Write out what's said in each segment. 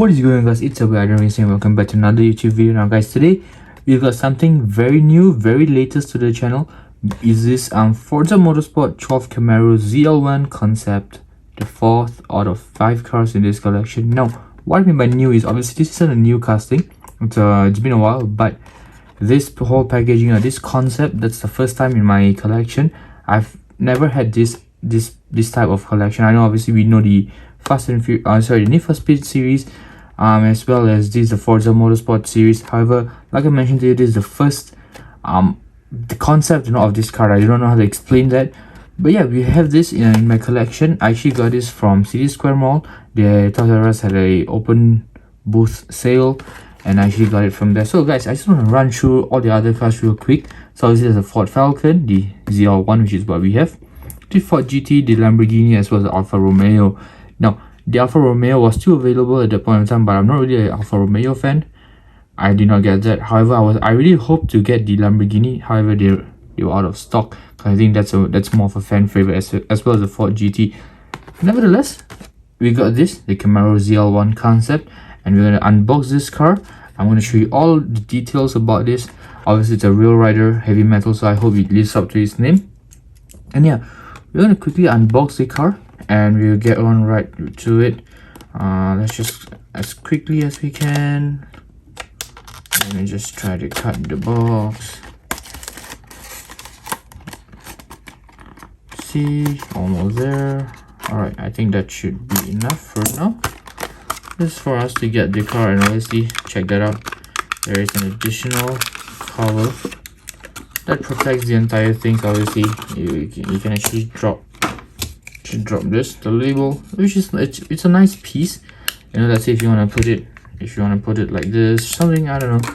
What is going on, guys? It's RdnRacing. Welcome back to another YouTube video. Now guys, today we've got something very new, very latest to the channel. Is this Forza Motorsport 12 Camaro ZL1 concept, the 4th out of 5 cars in this collection. Now what I mean by new is obviously this isn't a new casting. It's been a while, but this whole packaging, this concept, that's the first time in my collection. I've never had this type of collection. I know obviously we know the the Need for Speed series, as well as the Forza Motorsport series. However, like I mentioned to you, this is the first the concept of this card. I don't know how to explain that, but yeah, we have this in my collection. I actually got this from City Square Mall. The Toys R Us had a open booth sale, and I actually got it from there. So guys, I just want to run through all the other cars real quick. So obviously there's a Ford Falcon, the ZL1, which is what we have, the Ford GT, the Lamborghini, as well as the Alfa Romeo. Now the Alfa Romeo was still available at that point in time, but I'm not really an Alfa Romeo fan. I did not get that. However, I really hoped to get the Lamborghini. However, they were out of stock. I think that's more of a fan favorite, as well as the Ford GT. Nevertheless, we got this, the Camaro ZL1 concept, and we're going to unbox this car. I'm going to show you all the details about this. Obviously it's a real rider, heavy metal, so I hope it lives up to its name. And yeah, we're going to quickly unbox the car and we'll get on right to it. Let's just, as quickly as we can, let me just try to cut the box. See, almost there. Alright, I think that should be enough for now. This is for us to get the car, and obviously check that out. There is an additional cover that protects the entire thing. So obviously you can actually drop this, the label, which is it's a nice piece. Let's say if you want to put it like this, something, I don't know,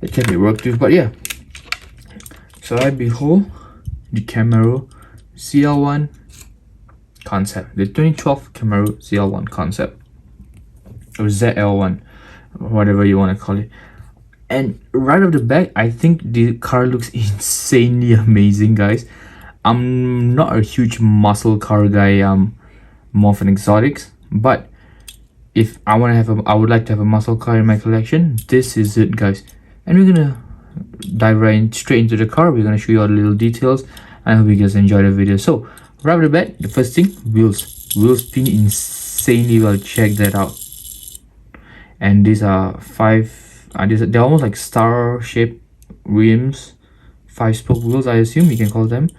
it can be worked with. But yeah, so I behold the Camaro ZL1 concept, the 2012 Camaro ZL1 concept, or ZL1, whatever you want to call it. And right off the back, I think the car looks insanely amazing, guys. I'm not a huge muscle car guy. I'm more of an exotics, but if I would like to have a muscle car in my collection, this is it, guys. And we're gonna dive straight into the car. We're gonna show you all the little details. I hope you guys enjoy the video. So right off the bat, the first thing, wheels spin insanely well. Check that out. And these are they're almost like star shaped rims, 5-spoke wheels, I assume you can call them.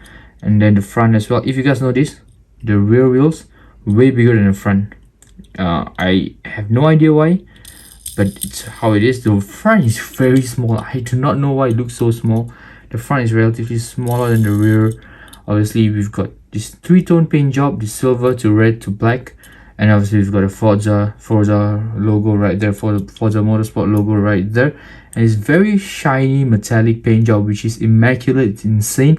And then the front as well. If you guys notice, the rear wheels way bigger than the front. I have no idea why, but it's how it is. The front is very small. I do not know why it looks so small. The front is relatively smaller than the rear. Obviously we've got this 3-tone paint job, the silver to red to black. And obviously we've got a Forza logo right there, for the Forza Motorsport logo right there. And it's very shiny metallic paint job, which is immaculate. It's insane.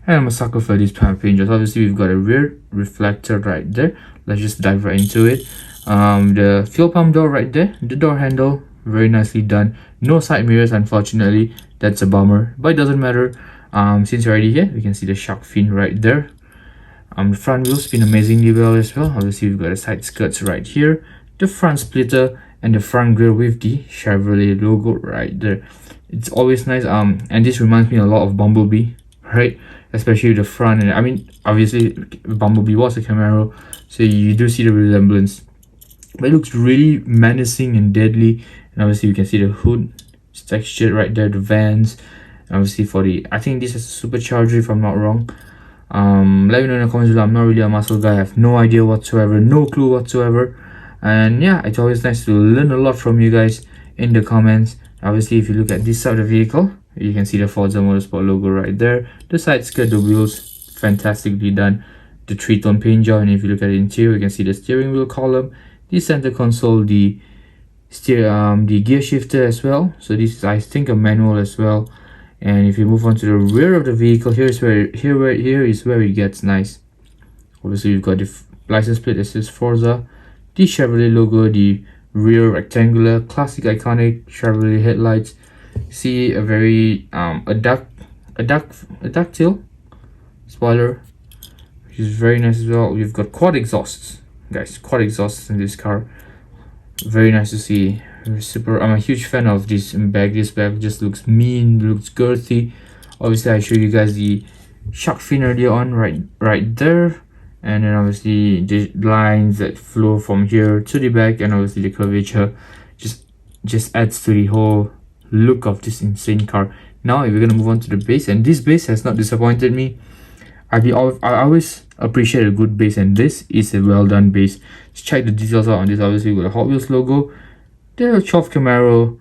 And I'm a sucker for these kind of paint jobs. Obviously we've got a rear reflector right there. Let's just dive right into it. The fuel pump door right there, the door handle, very nicely done. No side mirrors, unfortunately. That's a bummer, but it doesn't matter. Since you're already here, we can see the shark fin right there. The front wheels spin amazingly well as well. Obviously we've got the side skirts right here, the front splitter, and the front grille with the Chevrolet logo right there. It's always nice. And this reminds me a lot of Bumblebee, right? Especially the front. And I mean, obviously Bumblebee was a Camaro, so you do see the resemblance, but it looks really menacing and deadly. And obviously you can see the hood, it's textured right there, the vents. And obviously I think this is a supercharger if I'm not wrong. Let me know in the comments below. I'm not really a muscle guy. I have no idea whatsoever, no clue whatsoever. And yeah, it's always nice to learn a lot from you guys in the comments. Obviously if you look at this side of the vehicle, you can see the Forza Motorsport logo right there. The side skirt, the wheels, fantastically done. The 3-tone paint job. And if you look at the interior, you can see the steering wheel column, the center console, the gear shifter as well. So this is, I think, a manual as well. And if you move on to the rear of the vehicle, here is where it gets nice. Obviously you've got the license plate that says Forza, the Chevrolet logo, the rear rectangular classic iconic Chevrolet headlights. See a very a ducktail spoiler, which is very nice as well. We've got quad exhausts, guys, quad exhausts in this car. Very nice to see. I'm a huge fan of this bag. This bag just looks mean, looks girthy. Obviously I showed you guys the shark fin earlier on, right there, and then obviously the lines that flow from here to the back, and obviously the curvature just adds to the whole look of this insane car. Now we're gonna move on to the base, and this base has not disappointed me. I always appreciate a good base, and this is a well done base. Just check the details out on this. Obviously with the Hot Wheels logo, the Chof Camaro,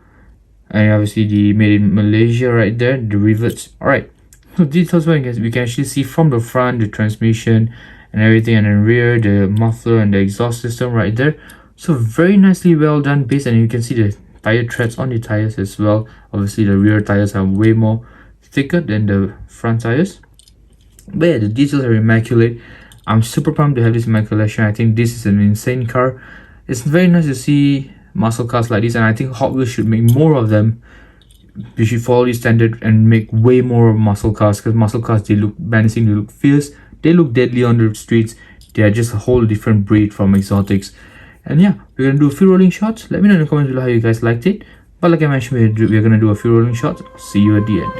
and obviously the made in Malaysia right there, the rivets. Alright, so details wise, we can actually see from the front the transmission and everything, and then rear the muffler and the exhaust system right there. So very nicely well done base, and you can see the tire treads on the tires as well. Obviously the rear tires are way more thicker than the front tires, but yeah, the details are immaculate. I'm super pumped to have this in my collection. I think this is an insane car. It's very nice to see muscle cars like this, and I think Hot Wheels should make more of them. We should follow this standard and make way more muscle cars, because muscle cars, they look menacing, they look fierce, they look deadly on the streets. They are just a whole different breed from exotics. And yeah, we're gonna do a few rolling shots. Let me know in the comments below how you guys liked it. But like I mentioned, we're gonna do a few rolling shots. See you at the end.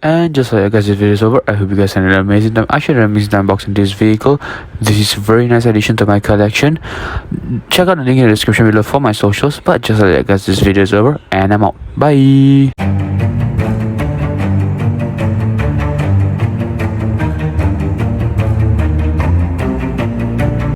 And just like guys, this video is over. I hope you guys had an amazing time. I had an amazing time boxing this vehicle. This is a very nice addition to my collection. Check out the link in the description below for my socials. But just like guys, this video is over and I'm out. Bye.